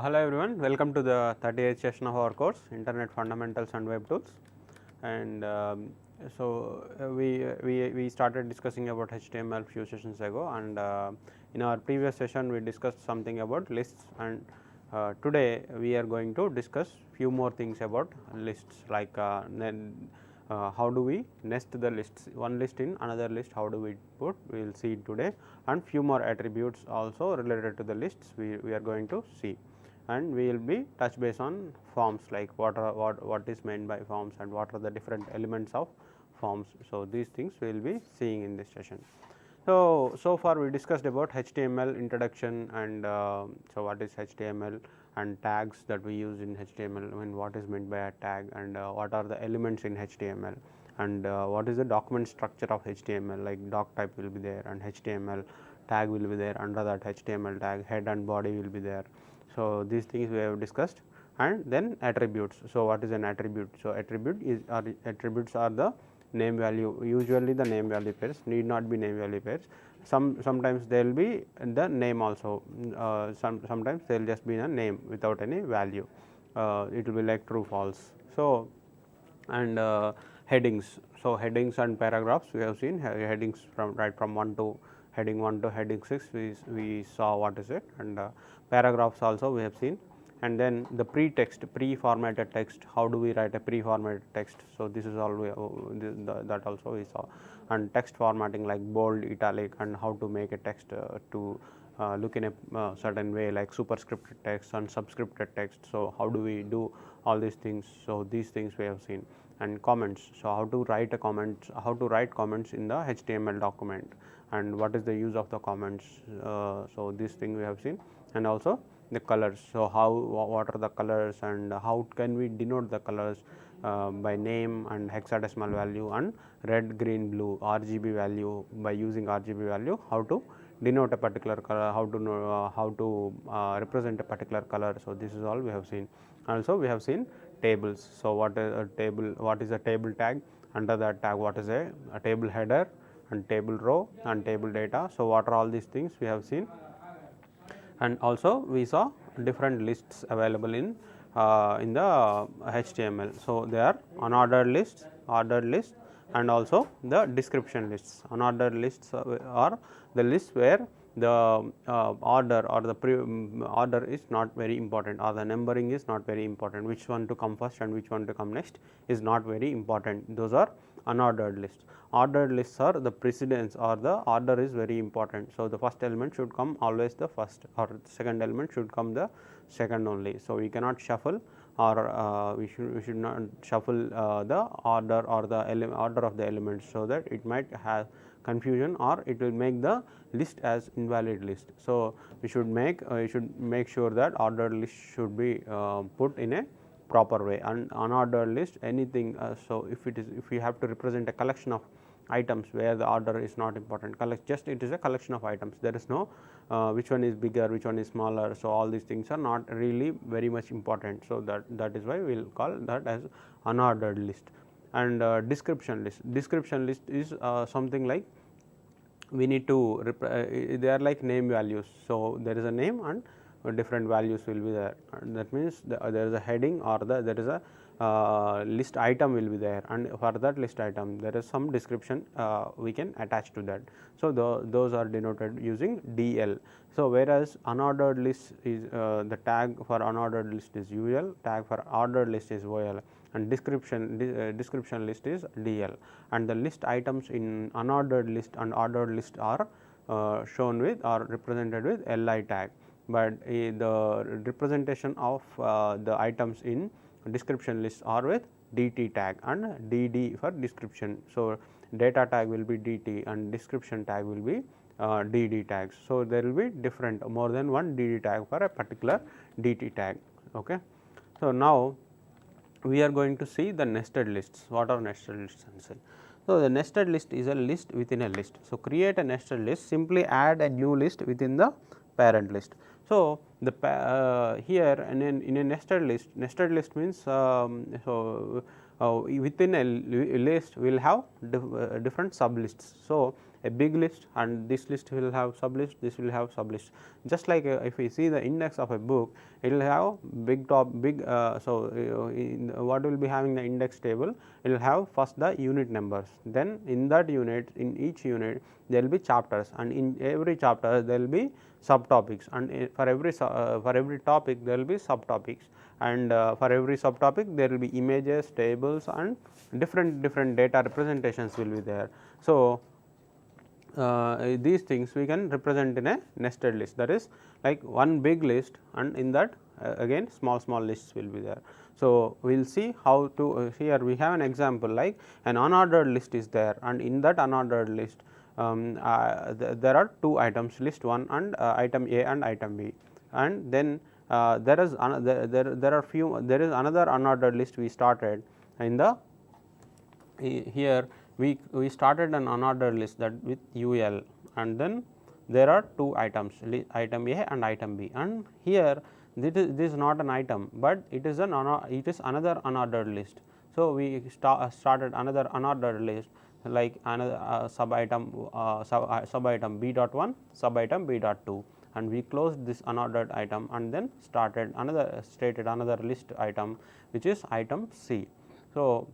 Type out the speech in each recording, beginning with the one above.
Hello everyone, welcome to the 38th session of our course Internet Fundamentals and Web Tools. And we started discussing about HTML few sessions ago, and in our previous session we discussed something about lists, and today we are going to discuss few more things about lists, like how do we nest the lists, one list in another list, how do we put, we will see today, and few more attributes also related to the lists we are going to see. And we will be touch base on forms, like what is meant by forms and what are the different elements of forms. So, these things we will be seeing in this session. So far we discussed about HTML introduction, and so what is HTML and tags that we use in HTML, and what is meant by a tag, and what are the elements in HTML, and what is the document structure of HTML, like doc type will be there and HTML tag will be there, under that HTML tag head and body will be there. So, these things we have discussed. And then attributes. So, what is an attribute? So, attributes are the name value, usually the name value pairs, need not be name value pairs. Sometimes they will be the name also, sometimes they will just be a name without any value, it will be like true false. So, and headings. So, headings and paragraphs we have seen, headings from right from 1 to heading 1 to heading 6 we saw what is it, and paragraphs also we have seen. And then the pre-formatted text, how do we write a pre-formatted text. So, this is all that also we saw, and text formatting like bold, italic, and how to make a text to look in a certain way, like superscripted text and subscripted text. So, how do we do all these things. So, these things we have seen. And comments, so how to write a comment, how to write comments in the HTML document, and what is the use of the comments. So, this thing we have seen. And also the colors, so what are the colors, and how can we denote the colors by name and hexadecimal value and red, green, blue RGB value. By using RGB value, how to denote a particular color, how to know, how to represent a particular color. So, this is all we have seen. Also we have seen tables. So, what is a table, what is a table tag, under that tag what is a table header and table row and table data. So, what are all these things we have seen. And also we saw different lists available in the HTML. So, they are unordered lists, ordered lists, and also the description lists. Unordered lists are the lists where the order or the order is not very important, or the numbering is not very important, which one to come first and which one to come next is not very important. Those are unordered lists. Ordered lists are the precedence, or the order is very important. So, the first element should come always the first, or the second element should come the second only. So, we cannot shuffle, or we should not shuffle the order or the order of the elements, so that it might have confusion, or it will make the list as invalid list. So, we should make sure that ordered list should be put in a proper way. And unordered list, anything, so if we have to represent a collection of items where the order is not important, just it is a collection of items, there is no which one is bigger, which one is smaller. So, all these things are not really very much important. So, that is why we will call that as unordered list. And description list is something like we need to they are like name values. So, there is a name and different values will be there, and that means there is a heading, or there is a list item will be there, and for that list item there is some description we can attach to that. So, those are denoted using DL. So, whereas unordered list is the tag for unordered list is UL, tag for ordered list is OL, and description list is DL, and the list items in unordered list and ordered list are shown with or represented with LI tag, but the representation of the items in description list are with DT tag and DD for description. So, data tag will be DT and description tag will be DD tags. So, there will be different more than one DD tag for a particular DT tag. Okay. So, now we are going to see the nested lists. What are nested lists? So, the nested list is a list within a list. So, create a nested list, simply add a new list within the parent list. So, the here in a nested list means within a list we will have different sub lists. So, a big list, and this list will have sublist, this will have sublist. Just like if we see the index of a book, it will have big top big. What will be having the index table? It will have first the unit numbers, then in that unit, in each unit there will be chapters, and in every chapter there will be subtopics, and for every topic there will be subtopics, and for every subtopic there will be images, tables, and different data representations will be there. So, these things we can represent in a nested list, that is like one big list, and in that again small lists will be there. So, we will see how to here we have an example like an unordered list is there, and in that unordered list there are two items, list 1 and item A and item B, and then there is there is another unordered list we started in the here we started an unordered list that with UL, and then there are two items, item A and item B, and here this is not an item, but it is another unordered list. So, we started another unordered list like another sub item B dot 1, sub item B dot 2, and we closed this unordered item, and then stated another list item which is item C. So,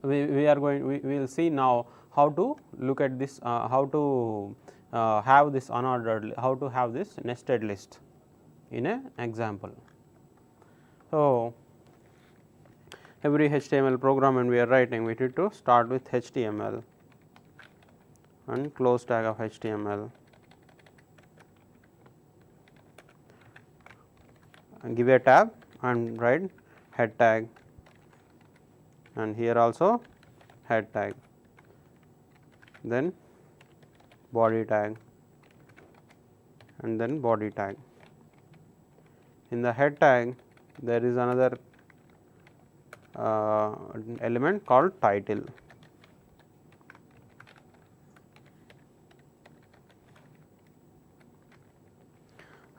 we will see now how to look at this, how to have this unordered, how to have this nested list in an example. So, every HTML program when we are writing, we need to start with HTML and close tag of HTML, and give a tab and write head tag, and here also head tag, then body tag, and then body tag. In the head tag there is another element called title.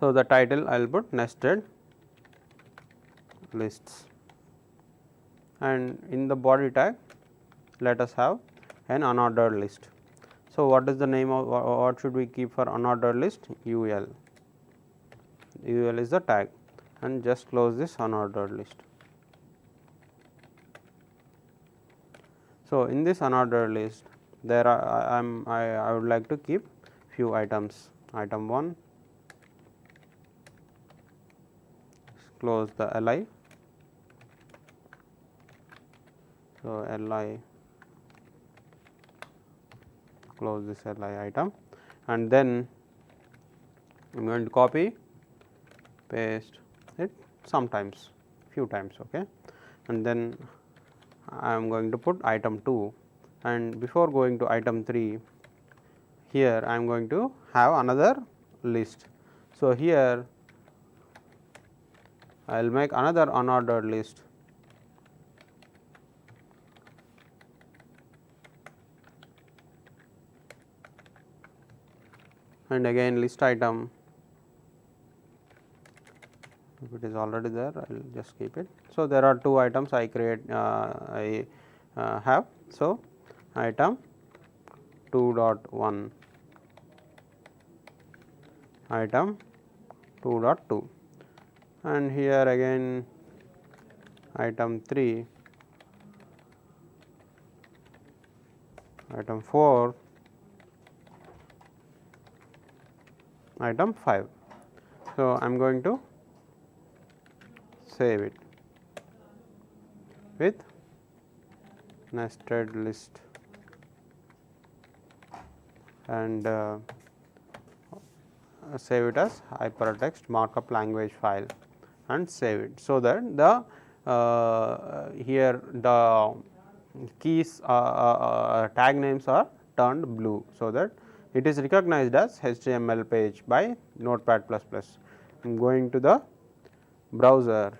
So, the title I will put nested lists, and in the body tag let us have an unordered list. So, what is the name of what should we keep for unordered list? UL. UL is the tag, and just close this unordered list. So, in this unordered list there are I would like to keep few items, item 1, close the li. So, li, close this li item, and then I am going to copy, paste it sometimes, few times, okay, and then I am going to put item 2, and before going to item 3, here I am going to have another list. So, here I will make another unordered list, and again list item, if it is already there I will just keep it. So, there are two items I create I have. So, item 2.1, item 2.2, and here again item 3, item 4, item 5. So, I am going to save it with nested list, and save it as hypertext markup language file and save it. So, that the here the keys tag names are turned blue. So, that it is recognized as HTML page by Notepad++. I am going to the browser,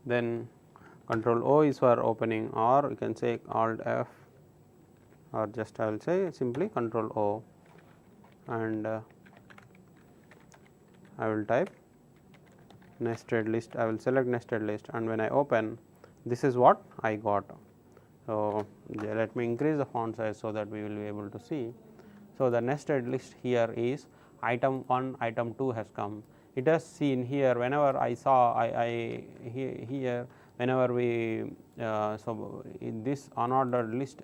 then Control O is for opening, or you can say Alt F, or just I will say simply Control O, and I will type nested list. I will select nested list, and when I open, this is what I got, So, let me increase the font size so that we will be able to see. So, the nested list here is item 1, item 2 has come. It has seen here whenever I saw here whenever we so in this unordered list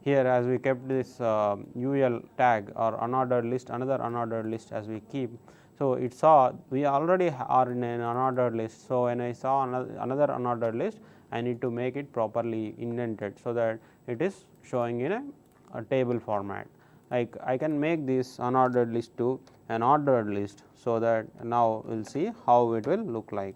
here as we kept this UL tag or unordered list, another unordered list as we keep. So, it saw we already are in an unordered list. So, when I saw another unordered list, I need to make it properly indented, so that it is showing in a table format. Like I can make this unordered list to an ordered list, so that now we will see how it will look like.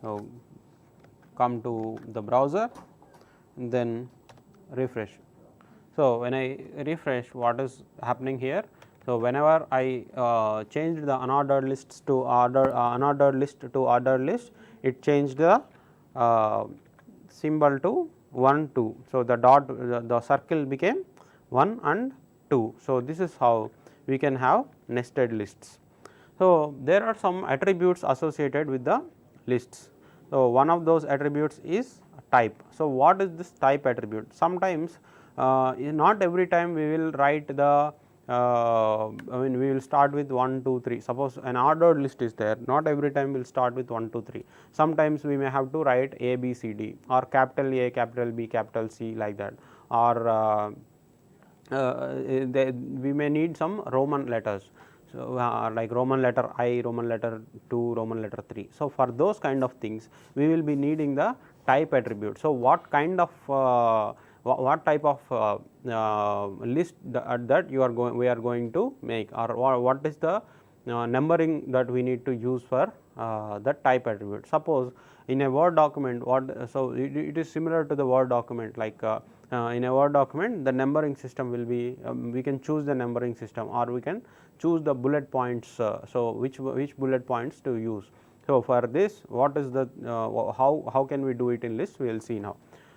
So, come to the browser, then refresh. So, when I refresh, what is happening here? So, whenever I changed the unordered lists to unordered list to ordered list, it changed the symbol to 1 2. So, the dot the circle became 1 and 2. So, this is how we can have nested lists. So, there are some attributes associated with the lists. So, one of those attributes is type. So, what is this type attribute? Sometimes not every time we will write the I mean we will start with 1 2 3. Suppose an ordered list is there, not every time we will start with 1 2 3. Sometimes we may have to write A B C D or capital A, capital B, capital C, like that, or we may need some Roman letters. So, like Roman letter I, Roman letter 2, Roman letter 3. So, for those kind of things we will be needing the type attribute. So, what kind of what type of list that you are going we are going to make, or what is the numbering that we need to use for the type attribute. Suppose in a Word document, so it is similar to the Word document, like in a Word document the numbering system will be we can choose the numbering system, or we can choose the bullet points. So, which bullet points to use. So, for this what is the how can we do it in list, we will see now.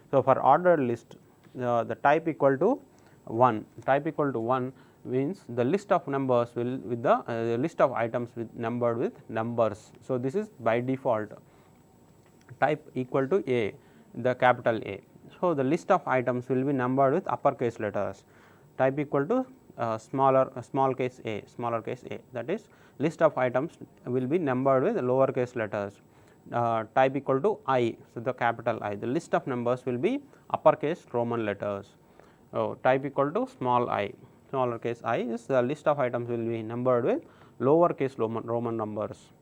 So, for ordered list the type equal to 1, type equal to 1 means the list of numbers will with the list of items with numbered with numbers. So, this is by default type equal to A, the capital A. So, the list of items will be numbered with uppercase letters, type equal to small case a, smaller case a, that is list of items will be numbered with lowercase letters, type equal to I. So, the capital I, the list of numbers will be uppercase Roman letters, type equal to small I, smaller case I is the list of items will be numbered with lowercase Roman numbers.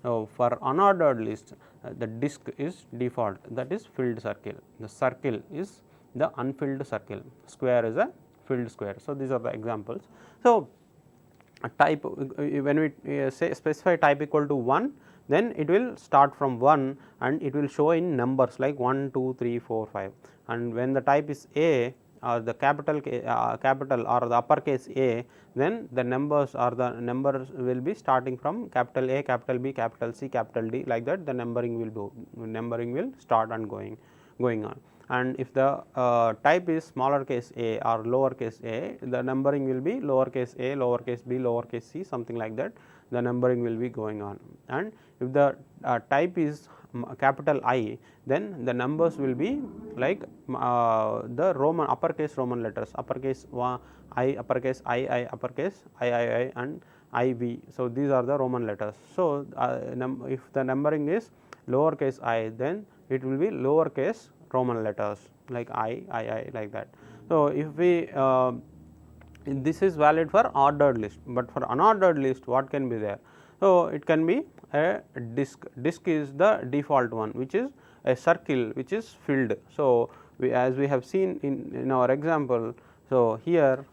So, for unordered list the disk is default, that is filled circle, the circle is the unfilled circle, square is a filled square. So, these are the examples. So, a type when we say specify type equal to 1, then it will start from 1 and it will show in numbers like 1 2 3 4 5, and when the type is A or the capital or the uppercase A, then the numbers will be starting from capital A, capital B, capital C, capital D, like that the numbering will start and going on. And if the type is smaller case a or lowercase a, the numbering will be lowercase a, lowercase b, lowercase c, something like that, the numbering will be going on. And if the type is capital I, then the numbers will be like the Roman uppercase Roman letters, uppercase I, uppercase I, uppercase I and IV. So, these are the Roman letters. So, if the numbering is lowercase I, then it will be lowercase Roman letters like I, like that. So, if we this is valid for ordered list, but for unordered list what can be there? So, it can be a disk is the default one, which is a circle which is filled. So, as we have seen in our example, so here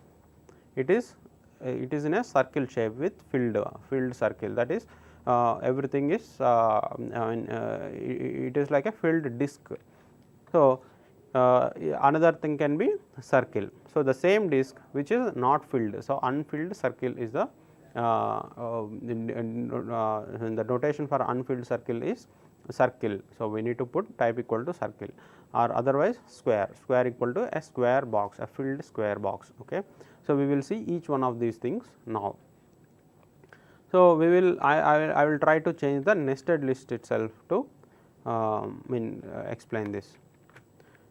it is in a circle shape with filled circle, that is everything is it is like a filled disk. So, another thing can be circle. So, the same disk which is not filled. So, unfilled circle is the the notation for unfilled circle is circle. So, we need to put type equal to circle. or otherwise square equal to a square box, a filled square box. Okay. So, we will see each one of these things now. So, we will I will try to change the nested list itself to explain this.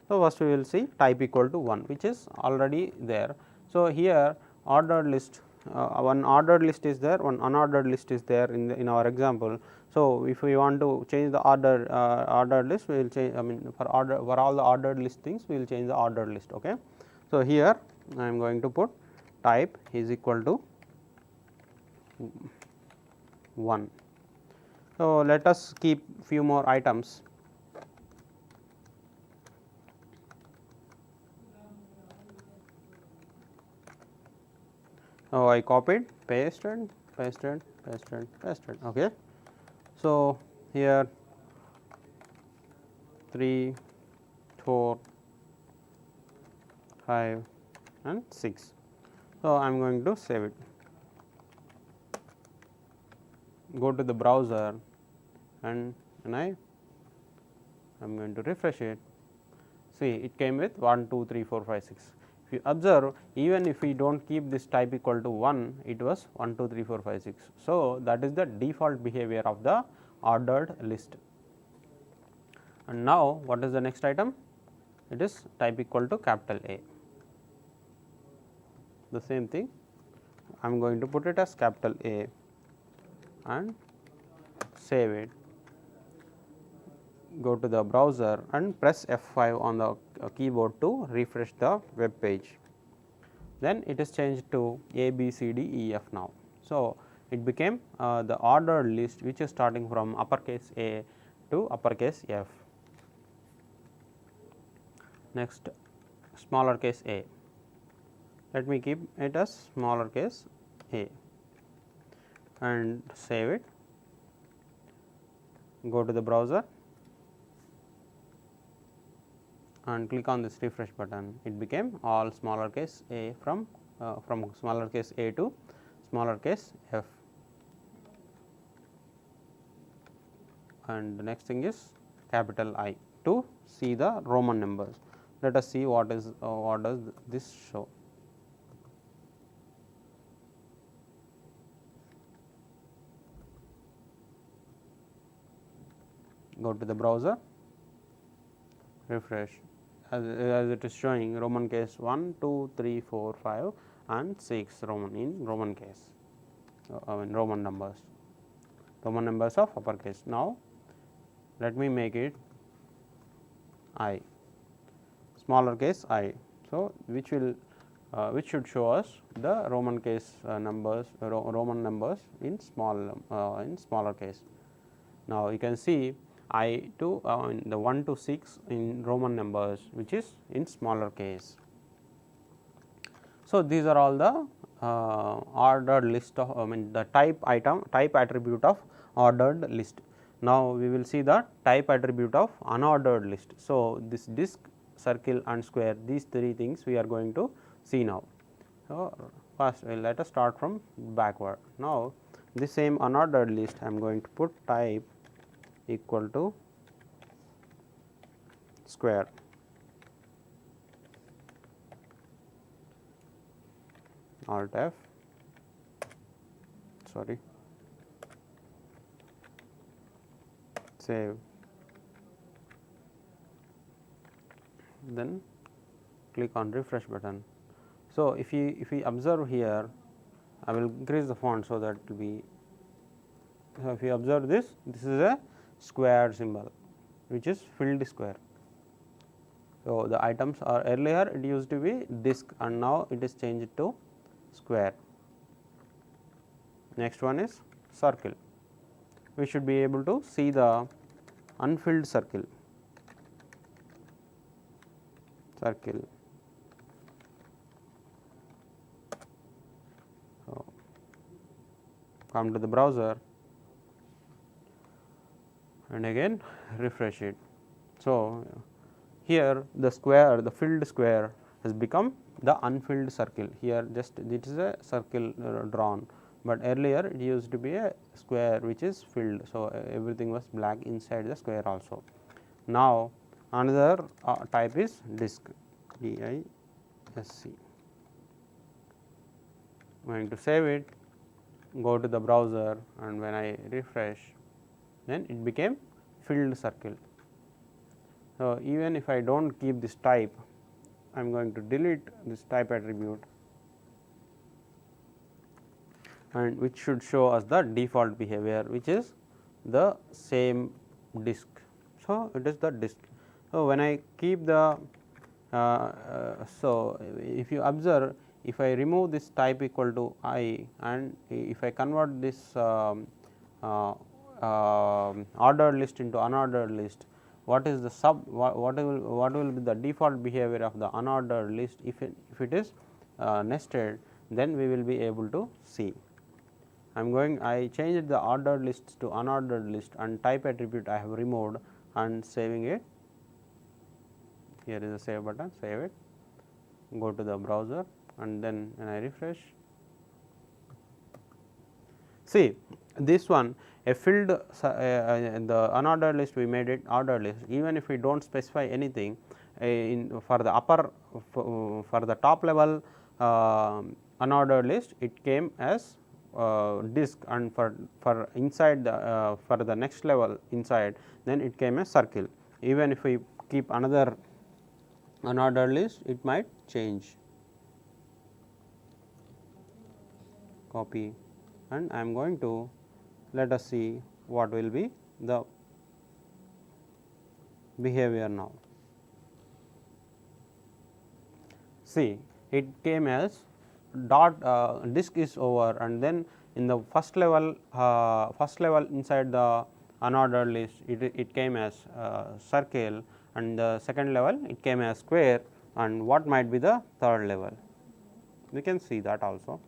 So, first we will see type equal to 1, which is already there. So, here ordered list, one ordered list is there, one unordered list is there in our example. So, if we want to change the ordered list, we will change, for all the ordered list things, we will change the ordered list. Okay. So, here I am going to put type is equal to 1. So, let us keep few more items. So, I copied, pasted. Okay. So, here 3, 4, 5 and 6. So, I am going to save it. Go to the browser and I am going to refresh it. See, it came with 1, 2, 3, 4, 5, 6. If you observe, even if we do not keep this type equal to 1, it was 1, 2, 3, 4, 5, 6. So, that is the default behavior of the ordered list. And now, what is the next item? It is type equal to capital A. The same thing, I am going to put it as capital A and save it. Go to the browser and press F5 on the keyboard to refresh the web page. Then it is changed to A, B, C, D, E, F now. So, it became the ordered list, which is starting from uppercase A to uppercase F. Next, smaller case a. Let me keep it as smaller case a and save it. Go to the browser and click on this refresh button. It became all smaller case a from smaller case a to smaller case f. And the next thing is capital I to see the Roman numbers. Let us see what does this show. Go to the browser, refresh, as it is showing Roman case 1, 2, 3, 4, 5 and 6 Roman in Roman case, Roman numbers of uppercase. Now, let me make it I, smaller case I. So, which should show us the Roman case numbers, Roman numbers in smaller case. Now, you can see I to the 1 to 6 in Roman numbers, which is in smaller case. So, these are all the ordered list of the type attribute of ordered list. Now, we will see the type attribute of unordered list. So, this disk, circle and square, these three things we are going to see now. So, first let us start from backward. Now, this same unordered list I am going to put type equal to square. Alt F, sorry, save, then click on refresh button. So, if we observe here, I will increase the font so that it will be. So, if you observe this is a square symbol, which is filled square. So, the items are earlier it used to be disk and now it is changed to square. Next one is circle. We should be able to see the unfilled circle. So, come to the browser and again refresh it. So, here the square, the filled square has become the unfilled circle. Here just it is a circle drawn, but earlier it used to be a square which is filled. So, everything was black inside the square also. Now, another type is disk, DISC. I am going to save it, go to the browser, and when I refresh, then it became filled circle. So, even if I do not keep this type, I am going to delete this type attribute, and which should show us the default behavior, which is the same disk. So, it is the disk. So, when I keep the so if you observe, if I remove this type equal to I, and if I convert this ordered list into unordered list, what is the what will be the default behavior of the unordered list if it is nested, then we will be able to see. I changed the ordered list to unordered list, and type attribute I have removed and saving it. Here is the save button, save it, go to the browser, and then when I refresh, see this one a filled the unordered list, we made it ordered list. Even if we do not specify anything for the upper for the top level unordered list, it came as disk, and for inside the for the next level inside, then it came as circle. Even if we keep another unordered list, it might change. Copy, and I am going to let us see what will be the behavior now. See, it came as dot disk is over, and then in the first level inside the unordered list, it came as circle, and the second level it came as square, and what might be the third level, we can see that also.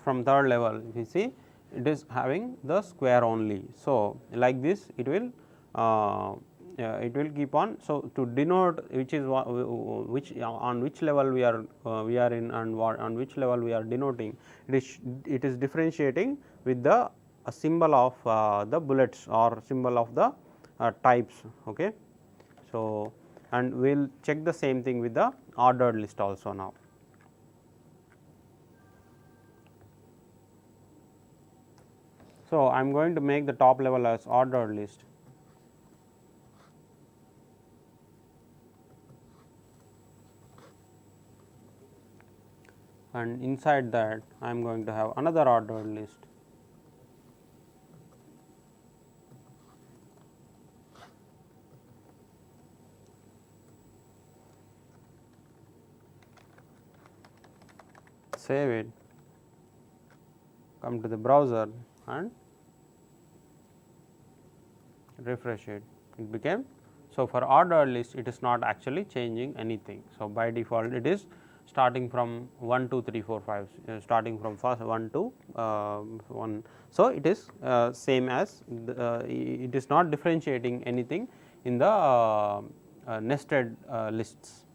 From third level, if you see, it is having the square only. So, like this it will keep on. So, to denote which is which on which level we are in, and what on which level we are denoting, it is differentiating with the symbol of the bullets or symbol of the types. Okay. So, and we will check the same thing with the ordered list also now. So, I am going to make the top level as ordered list. And inside that I am going to have another ordered list. Save it, come to the browser and refresh it, it became. So, for ordered list it is not actually changing anything. So, by default it is starting from 1 2 3 4 5 starting from first 1 to 1. So, it is same as it is not differentiating anything in the nested lists.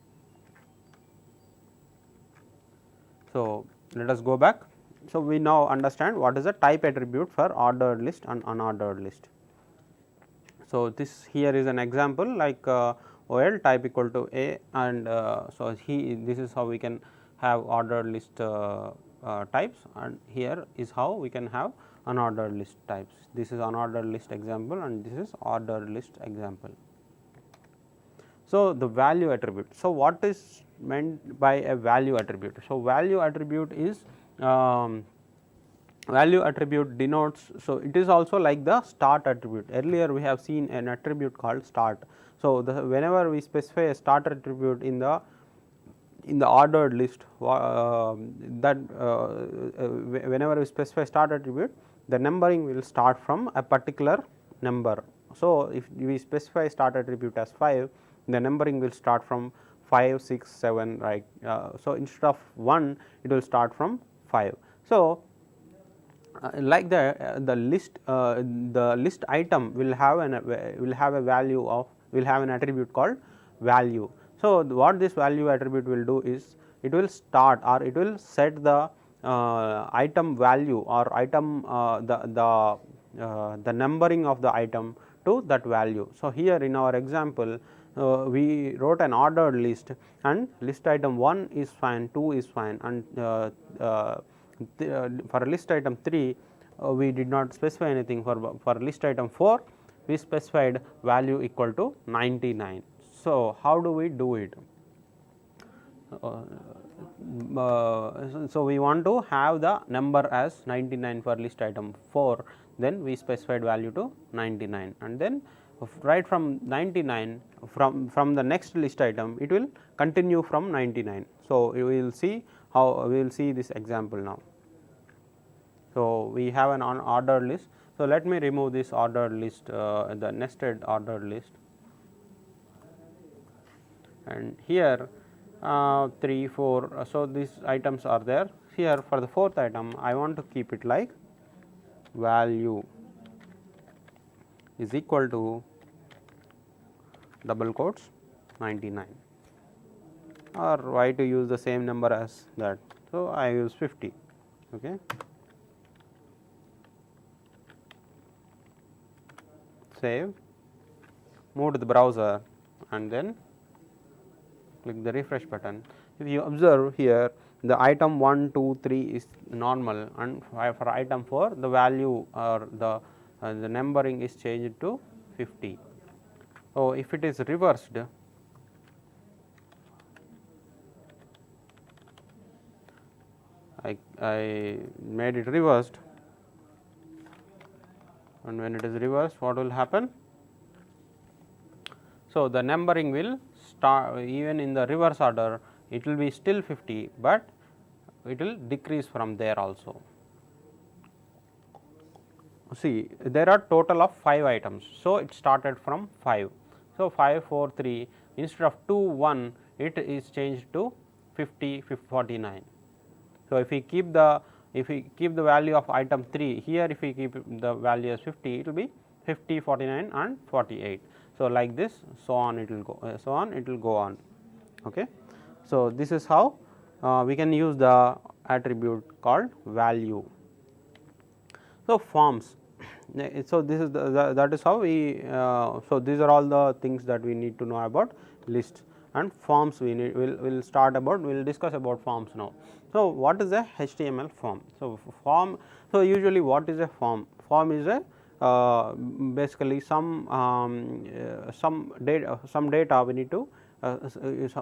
So, let us go back. So, we now understand what is the type attribute for ordered list and unordered list. So, this here is an example like OL type equal to A, and so this is how we can have ordered list types, and here is how we can have unordered list types. This is unordered list example, and this is ordered list example. So, the value attribute. So, what is meant by a value attribute? So, value attribute is value attribute denotes. So, it is also like the start attribute. Earlier we have seen an attribute called start. So, whenever we specify a start attribute in the ordered list, whenever we specify start attribute, the numbering will start from a particular number. So, if we specify start attribute as 5, the numbering will start from 5, 6, 7, right. So, instead of 1, it will start from 5. So, like the list item will have a value of, will have an attribute called value. So, what this value attribute will do is it will start or it will set the item value or item the numbering of the item to that value. So, here in our example we wrote an ordered list and list item 1 is fine, 2 is fine, and for list item 3 we did not specify anything. For list item 4 we specified value equal to 99. So, how do we do it? So, we want to have the number as 99 for list item 4, then we specified value to 99, and then right from 99 from the next list item it will continue from 99. So, we will see how we will see this example now. So, we have an ordered list. So, let me remove this ordered list, the nested ordered list, and here 3, 4. So, these items are there. Here for the fourth item I want to keep it like value is equal to double quotes 99, or why to use the same number as that. So, I use 50. Okay. Save, move to the browser and then click the refresh button. If you observe here, the item 1, 2, 3 is normal, and for item 4 the value or the numbering is changed to 50. So, if it is reversed, I made it reversed, and when it is reversed, what will happen? So, the numbering will start even in the reverse order, it will be still 50, but it will decrease from there also. See, there are total of 5 items. So, it started from 5. So, 5, 4, 3, instead of 2, 1, it is changed to 50, 49. So, if we keep the value of item 3 here, if we keep the value as 50, it will be 50, 49 and 48. So, like this, so on it will go, so on it will go on. Okay. So, this is how we can use the attribute called value. So, forms. So, this is that is how we so these are all the things that we need to know about lists, and forms we need will start about, we will discuss about forms now. So, what is a HTML form? So, form, so usually what is a form? Form is a basically some data we need to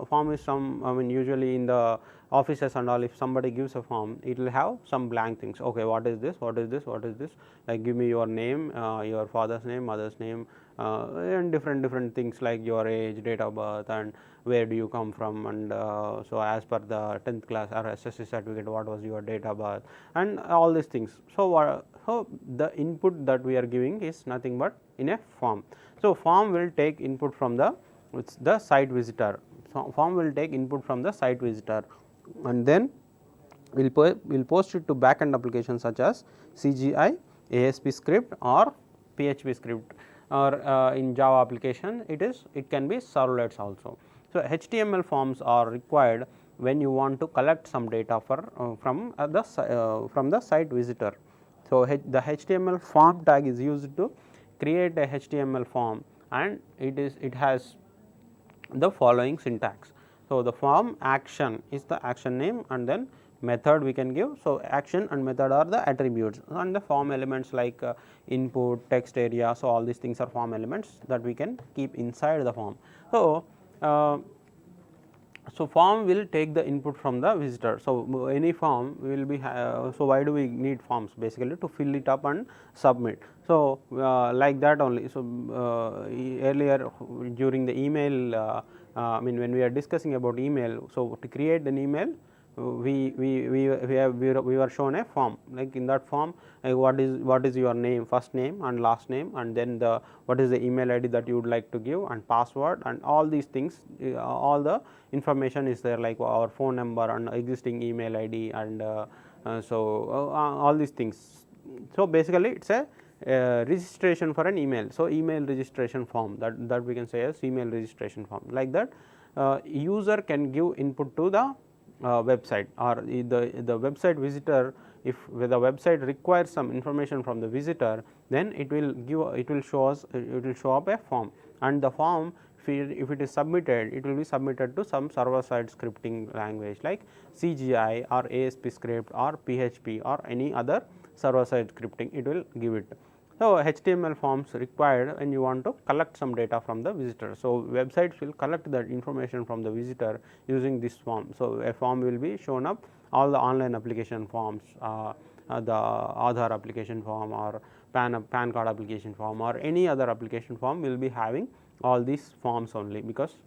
form is some, I mean usually in the offices and all, if somebody gives a form, it will have some blank things. Okay, what is this, what is this, what is this, like give me your name, your father's name, mother's name, and different things like your age, date of birth, and where do you come from, and so as per the 10th class or SSC certificate, what was your date of birth, and all these things. So, so the input that we are giving is nothing but in a form. So, form will take input from the site visitor. So, form will take input from the site visitor, and then we will post it to backend applications such as CGI, ASP script or PHP script, or in Java application it can be servlets also. So, HTML forms are required when you want to collect some data from the site visitor. So, the HTML form tag is used to create a HTML form, and it has the following syntax. So, the form action is the action name, and then method we can give. So, action and method are the attributes, and the form elements like input, text area. So, all these things are form elements that we can keep inside the form. So, so form will take the input from the visitor. So, any form will be so why do we need forms? Basically to fill it up and submit. So, like that only. So, earlier during the email, I mean when we are discussing about email, so to create an email, we were shown a form, like in that form what is your name, first name and last name, and then what is the email ID that you would like to give, and password, and all these things, all the information is there, like our phone number and existing email ID, and all these things. So, basically it is a registration for an email. So, email registration form, that we can say as email registration form, like that. user can give input to the website, or the website visitor, if the website requires some information from the visitor, then it will show up a form, and the form, if it is submitted, it will be submitted to some server side scripting language like CGI or ASP script or PHP or any other server side scripting, it will give it. So, HTML forms required when you want to collect some data from the visitor. So, websites will collect that information from the visitor using this form. So, a form will be shown up, all the online application forms, the Aadhaar application form or PAN card application form or any other application form will be having all these forms only, because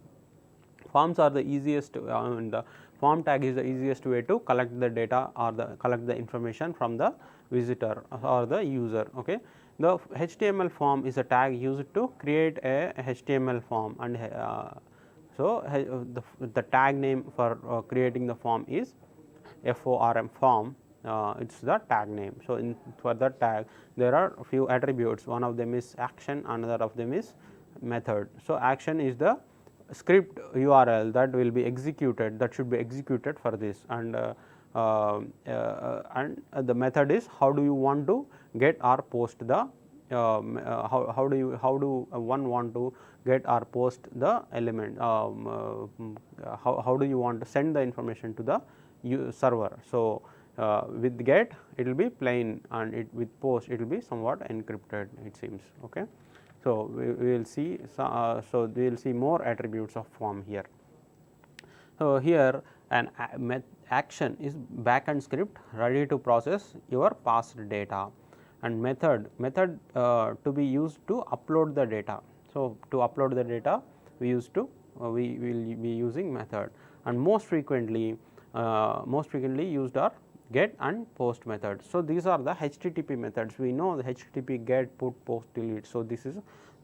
forms are the easiest, and the form tag is the easiest way to collect the data or collect the information from the visitor or the user. Okay. The HTML form is a tag used to create a HTML form, and the tag name for creating the form is form. It is the tag name. So, for that tag there are a few attributes, one of them is action, another of them is method. So, action is the script URL that will be executed, that should be executed for this, and the method is how do you want to get or post the how do one want to get or post the element, how do you want to send the information to the server. So, with get it will be plain, and with post it will be somewhat encrypted, it seems. Okay. So, we will see so we will see more attributes of form here. So, here an action is backend script ready to process your passed data, and method to be used to upload the data. So, to upload the data we used to we will be using method, and most frequently used are get and post methods. So, these are the HTTP methods. We know the HTTP get, put, post, delete. So,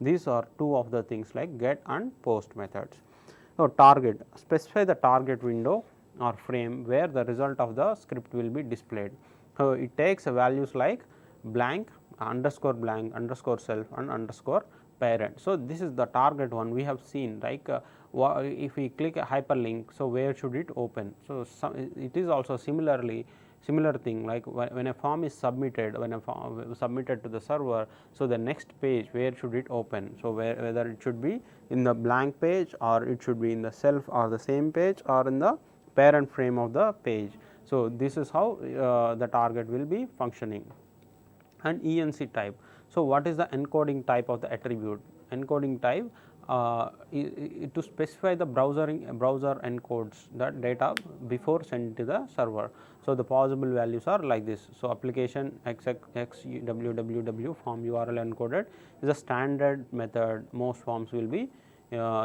these are two of the things like get and post methods. So, target, specify the target window or frame where the result of the script will be displayed. So, it takes values like blank, underscore blank, underscore self and underscore parent. So, this is the target one we have seen, like if we click a hyperlink, so where should it open. So, it is also similar thing, like when a form is submitted, when a form submitted to the server, so the next page where should it open. So, whether it should be in the blank page or it should be in the self or the same page or in the parent frame of the page. So, this is how the target will be functioning. And ENC type. So, what is the encoding type of the attribute? Encoding type to specify the browser encodes the data before sent to the server. So, the possible values are like this. So, application XWWW form URL encoded is a standard method. Most forms will be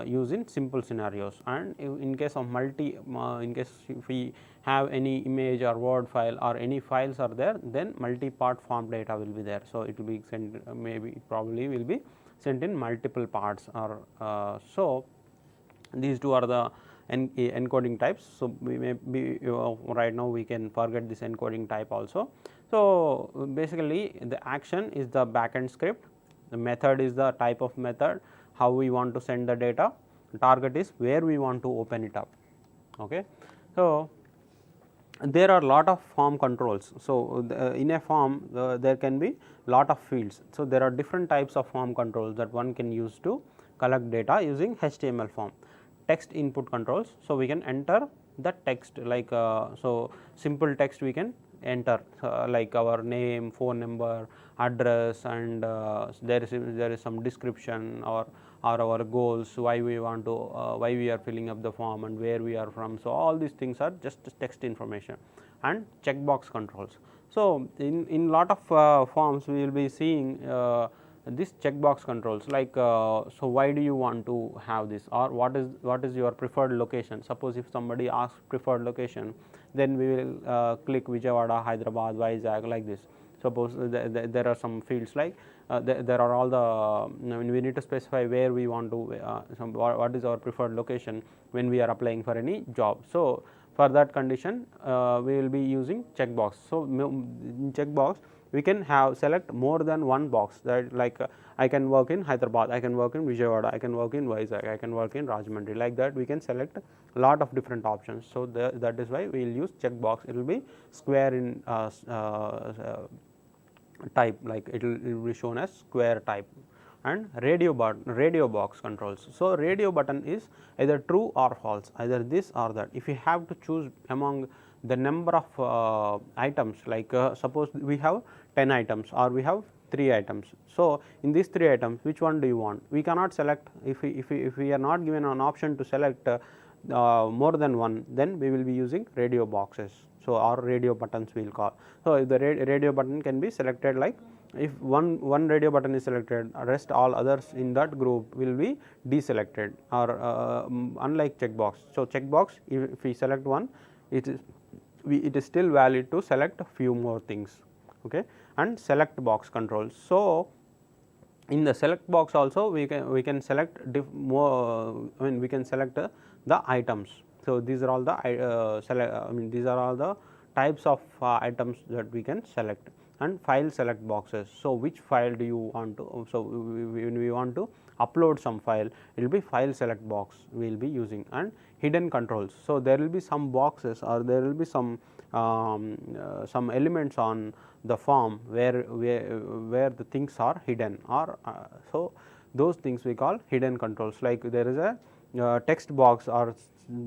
used in simple scenarios, and in case of in case if we have any image or word file or any files are there, then multi-part form data will be there. So, it will be sent, probably will be sent in multiple parts, or so these two are the encoding types. So, we may be right now we can forget this encoding type also. So, basically the action is the backend script, the method is the type of method, how we want to send the data, target is where we want to open it up. Okay. So, there are lot of form controls. So, in a form there can be lot of fields. So, there are different types of form controls that one can use to collect data using HTML form. Text input controls. So, we can enter the text, like so simple text we can enter like our name, phone number, address, and there is some description or our goals, why we want to why we are filling up the form and where we are from. So, all these things are just text information. And checkbox controls. So, in lot of forms we will be seeing this checkbox controls, like so why do you want to have this, or what is your preferred location. Suppose if somebody asks preferred location, then we will click Vijayawada, Hyderabad, Vizag, like this. Suppose there are some fields like there are all the we need to specify where we want to what is our preferred location when we are applying for any job. So, for that condition we will be using checkbox. So, in checkbox we can select more than one box, that like I can work in Hyderabad, I can work in Vijayawada, I can work in Vizag, I can work in Rajahmundry, like that we can select a lot of different options. So, that is why we will use checkbox. It will be square in type, like it will be shown as square type. And radio box controls. So, radio button is either true or false, either this or that. If you have to choose among the number of items, like suppose we have 10 items or we have 3 items. So, in these 3 items, which one do you want? We cannot select, if we are not given an option to select more than one, then we will be using radio boxes. So, or radio buttons we will call. So, if the radio button can be selected, like if one radio button is selected, rest all others in that group will be deselected, or unlike checkbox. So, checkbox, if we select one, it is still valid to select a few more things, okay. And select box controls. So, in the select box also we can select more, I mean we can select the items. So, these are all the these are all the types of items that we can select. And file select boxes. So, which file do you want to, so when we want to upload some file, it will be file select box we will be using. And hidden controls. So, there will be some boxes or there will be some elements on the form where the things are hidden, or so those things we call hidden controls. Like there is a text box, or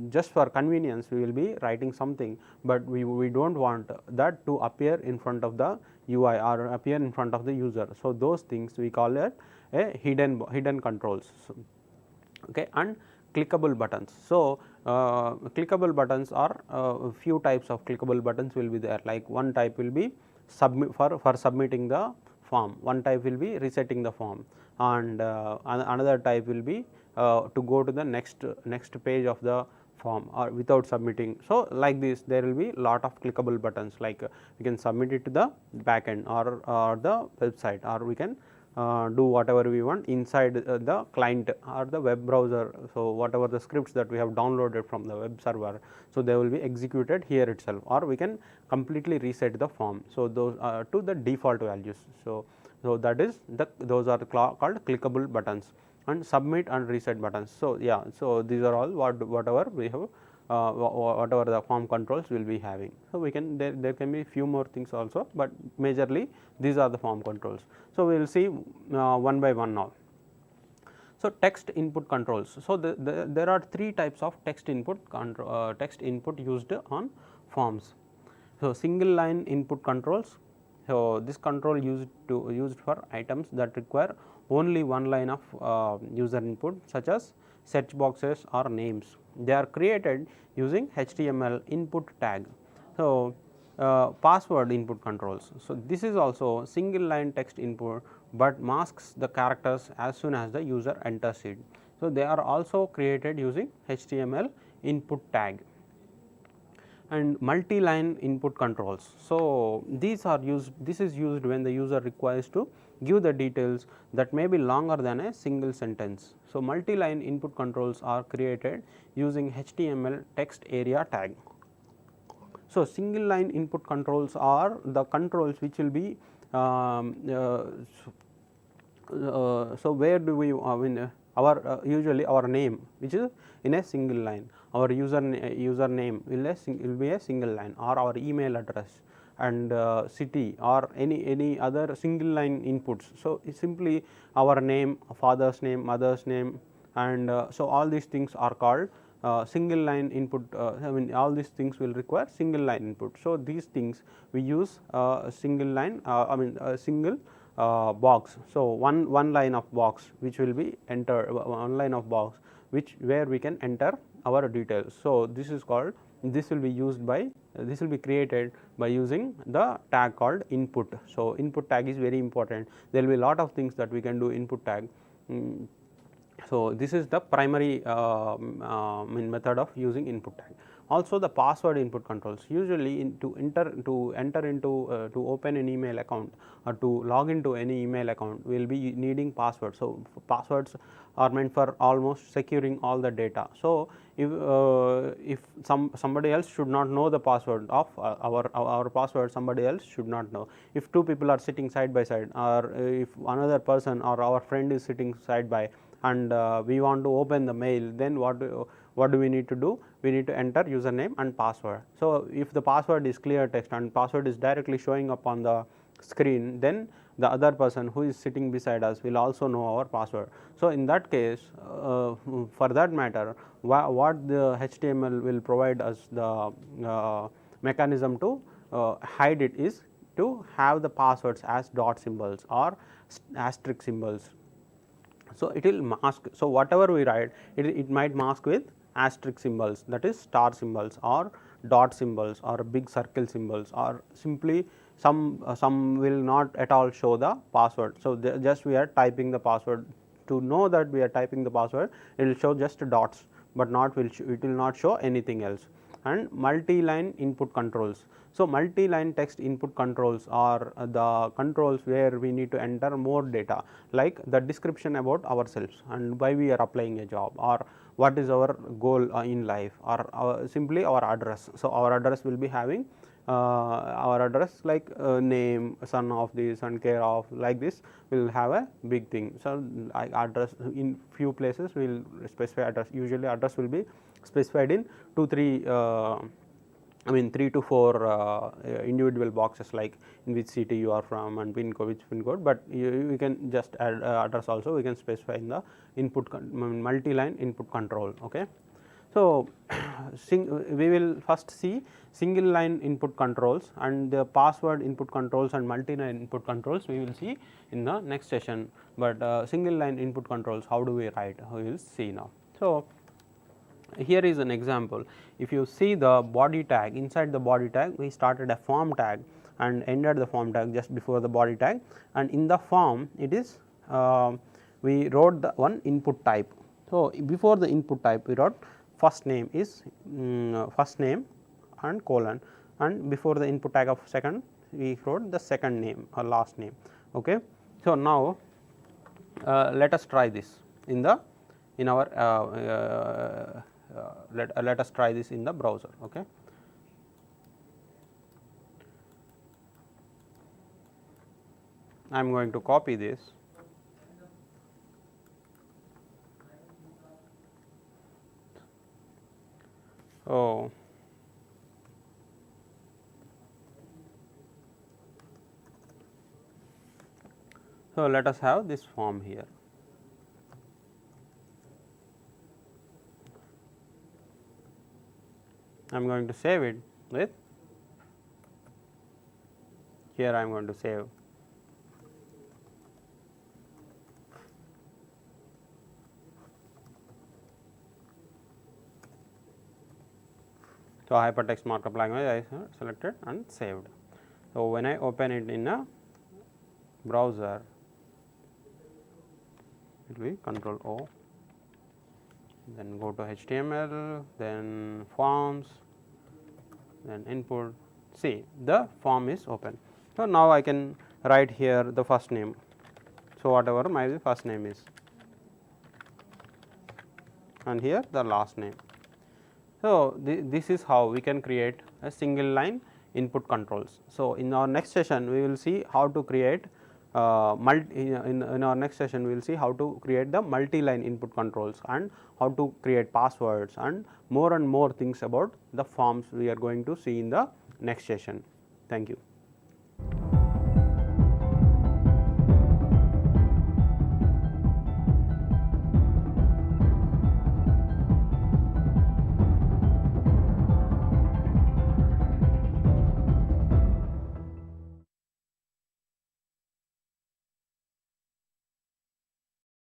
just for convenience we will be writing something, but we do not want that to appear in front of the UI or appear in front of the user. So, those things we call it a hidden controls, okay. And clickable buttons. So, clickable buttons are few types of clickable buttons will be there, like one type will be for submitting the form, one type will be resetting the form, and another type will be to go to the next page of the form or without submitting. So, like this there will be lot of clickable buttons, like we can submit it to the backend or the website, or we can do whatever we want inside the client or the web browser. So, whatever the scripts that we have downloaded from the web server, so they will be executed here itself, or we can completely reset the form. So, those are to the default values. So, that is those are called clickable buttons. And submit and reset buttons. So, yeah, so these are all whatever we have, whatever the form controls will be having. So, we can there can be few more things also, but majorly these are the form controls. So, we will see one by one now. So, text input controls. So, there are 3 types of text input used on forms. So, single line input controls. So, this control used for items that require only one line of user input, such as search boxes or names. They are created using HTML input tag. So, password input controls. So, this is also single line text input, but masks the characters as soon as the user enters it. So, they are also created using HTML input tag. And multi-line input controls. So, this is used when the user requires to give the details that may be longer than a single sentence. So, multi-line input controls are created using HTML text area tag. So, single line input controls are the controls which will be so where do we our usually our name, which is in a single line, our username will be a single line, or our email address and city or any other single line inputs. So, simply our name, father's name, mother's name, and so all these things are called single line input. All these things will require single line input. So, these things we use single line single box. So, one line of box which will be entered, one line of box where we can enter our details. So, this is called, this will be used by this will be created by using the tag called input. So, input tag is very important. There will be a lot of things that we can do input tag. So, this is the primary method of using input tag. Also the password input controls. Usually to open an email account or to log into any email account, we will be needing passwords. So passwords are meant for almost securing all the data. So if somebody else should not know the password of our password, somebody else should not know. If two people are sitting side by side, or if another person or our friend is sitting side by, and we want to open the mail, then what do we need to do? We need to enter username and password. So if the password is clear text and password is directly showing up on the screen, then the other person who is sitting beside us will also know our password. So in that case, for that matter, what the HTML will provide us the mechanism to hide it is to have the passwords as dot symbols or asterisk symbols. So it will mask. So whatever we write, it might mask with asterisk symbols, that is star symbols or dot symbols or big circle symbols, or simply some will not at all show the password. So just we are typing the password. To know that we are typing the password, it will show just dots, but it will not show anything else. And multi-line input controls. So multi-line text input controls are the controls where we need to enter more data, like the description about ourselves and why we are applying a job, or what is our goal in life, or simply our address. So our address will be having our address like name, son of this and care of, like this will have a big thing. So address in few places we will specify address. Usually address will be specified in 3 to 4 individual boxes, like in which city you are from and pin code, which pin code, but you can just add address also we can specify in the input multi-line input control. Okay. So we will first see single line input controls, and the password input controls and multi-line input controls we will see in the next session, but single line input controls, how do we write, we will see now. So here is an example. If you see the body tag, inside the body tag we started a form tag and ended the form tag just before the body tag, and in the form it is we wrote the one input type. So before the input type we wrote first name is first name and colon, and before the input tag of second we wrote the second name or last name. Okay. So now let us try this in our let us try this in the browser. Okay. I am going to copy this. So let us have this form here. I am going to save it with, here I am going to save. So hypertext markup language I selected and saved. So when I open it in a browser, it will be Control O, then go to HTML, then forms, then input. See, the form is open. So now I can write here the first name. So whatever my first name is, and here the last name. So this is how we can create a single line input controls. So in our next session we will see how to create in our next session we will see how to create the multi-line input controls and how to create passwords and more things about the forms we are going to see in the next session. Thank you.